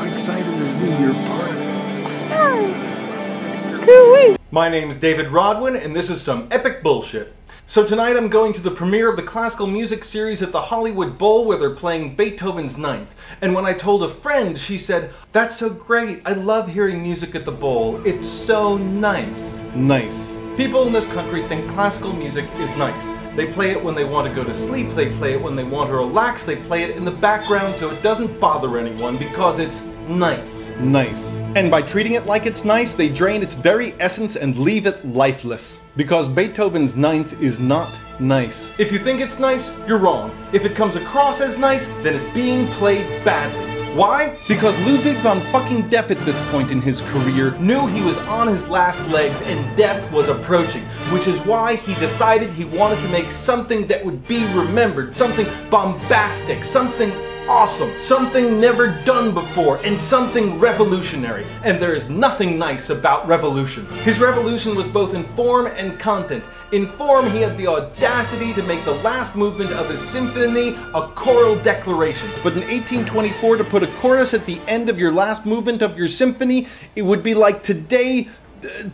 excited to be your part of it. Coo-wee. My name's David Rodwin, and this is some epic bullshit. So tonight I'm going to the premiere of the classical music series at the Hollywood Bowl where they're playing Beethoven's Ninth. And when I told a friend, she said, "That's so great, I love hearing music at the bowl. It's so nice." Nice. People in this country think classical music is nice. They play it when they want to go to sleep, they play it when they want to relax, they play it in the background so it doesn't bother anyone because it's nice. Nice. And by treating it like it's nice, they drain its very essence and leave it lifeless. Because Beethoven's Ninth is not nice. If you think it's nice, you're wrong. If it comes across as nice, then it's being played badly. Why? Because Ludwig von fucking Depp at this point in his career knew he was on his last legs and death was approaching, which is why he decided he wanted to make something that would be remembered, something bombastic, something awesome, something never done before, and something revolutionary. And there is nothing nice about revolution. His revolution was both in form and content. In form, he had the audacity to make the last movement of his symphony a choral declaration. But in 1824, to put a chorus at the end of your last movement of your symphony, it would be like today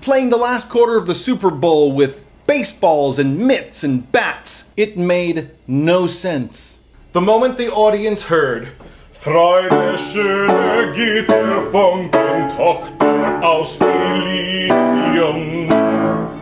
playing the last quarter of the Super Bowl with baseballs and mitts and bats. It made no sense. The moment the audience heard "Freude schöne Gitter vom Tochter aus Elysium,"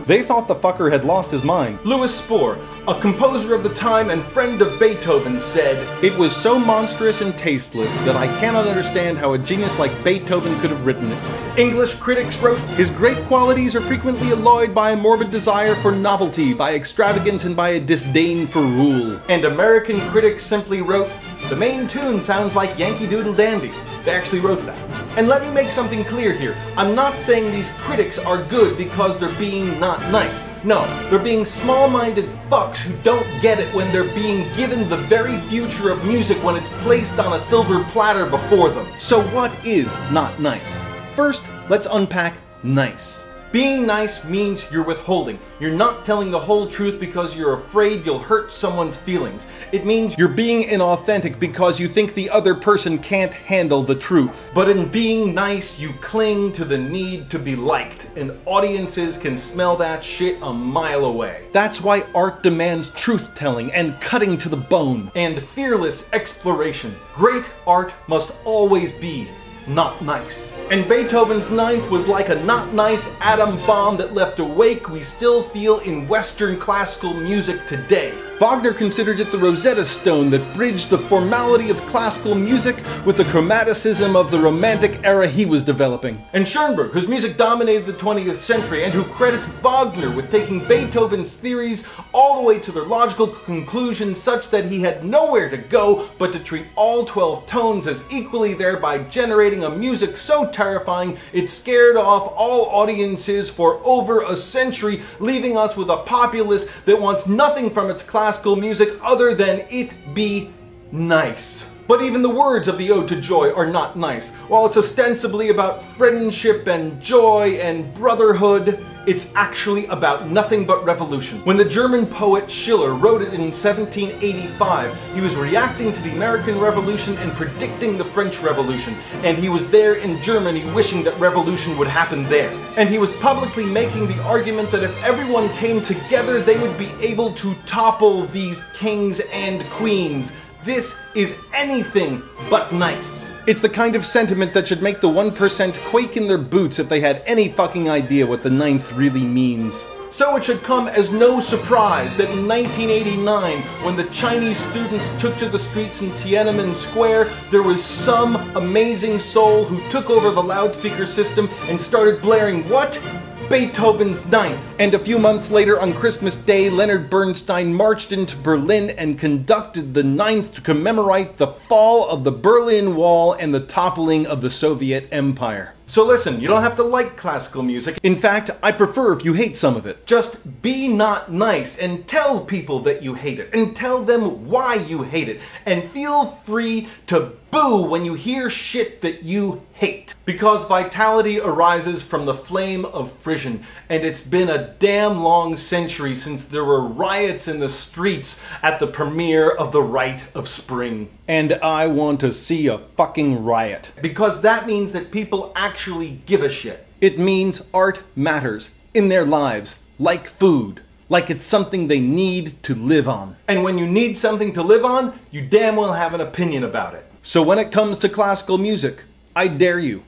they thought the fucker had lost his mind. Louis Spohr, a composer of the time and friend of Beethoven, said, "It was so monstrous and tasteless that I cannot understand how a genius like Beethoven could have written it." English critics wrote, "His great qualities are frequently alloyed by a morbid desire for novelty, by extravagance, and by a disdain for rule." And American critics simply wrote, "The main tune sounds like Yankee Doodle Dandy." They actually wrote that. And let me make something clear here. I'm not saying these critics are good because they're being not nice. No, they're being small-minded fucks who don't get it when they're being given the very future of music when it's placed on a silver platter before them. So what is not nice? First, let's unpack nice. Being nice means you're withholding. You're not telling the whole truth because you're afraid you'll hurt someone's feelings. It means you're being inauthentic because you think the other person can't handle the truth. But in being nice, you cling to the need to be liked, and audiences can smell that shit a mile away. That's why art demands truth-telling and cutting to the bone, and fearless exploration. Great art must always be not nice. And Beethoven's Ninth was like a not nice atom bomb that left a wake we still feel in Western classical music today. Wagner considered it the Rosetta Stone that bridged the formality of classical music with the chromaticism of the Romantic era he was developing. And Schoenberg, whose music dominated the 20th century and who credits Wagner with taking Beethoven's theories all the way to their logical conclusion such that he had nowhere to go but to treat all 12 tones as equally, thereby generating a music so terrifying it scared off all audiences for over a century, leaving us with a populace that wants nothing from its classical music other than it be nice. But even the words of the Ode to Joy are not nice. While it's ostensibly about friendship and joy and brotherhood, it's actually about nothing but revolution. When the German poet Schiller wrote it in 1785, he was reacting to the American Revolution and predicting the French Revolution. And he was there in Germany wishing that revolution would happen there. And he was publicly making the argument that if everyone came together, they would be able to topple these kings and queens. This is anything but nice. It's the kind of sentiment that should make the 1% quake in their boots if they had any fucking idea what the Ninth really means. So it should come as no surprise that in 1989, when the Chinese students took to the streets in Tiananmen Square, there was some amazing soul who took over the loudspeaker system and started blaring what? Beethoven's Ninth. And a few months later on Christmas Day, Leonard Bernstein marched into Berlin and conducted the Ninth to commemorate the fall of the Berlin Wall and the toppling of the Soviet Empire. So listen, you don't have to like classical music. In fact, I prefer if you hate some of it. Just be not nice and tell people that you hate it, and tell them why you hate it, and feel free to boo when you hear shit that you hate. Because vitality arises from the flame of fission, and it's been a damn long century since there were riots in the streets at the premiere of The Rite of Spring. And I want to see a fucking riot. Because that means that people actually give a shit. It means art matters in their lives, like food. Like it's something they need to live on. And when you need something to live on, you damn well have an opinion about it. So when it comes to classical music, I dare you,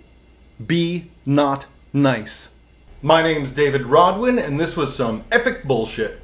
be not nice. My name's David Rodwin, and this was some epic bullshit.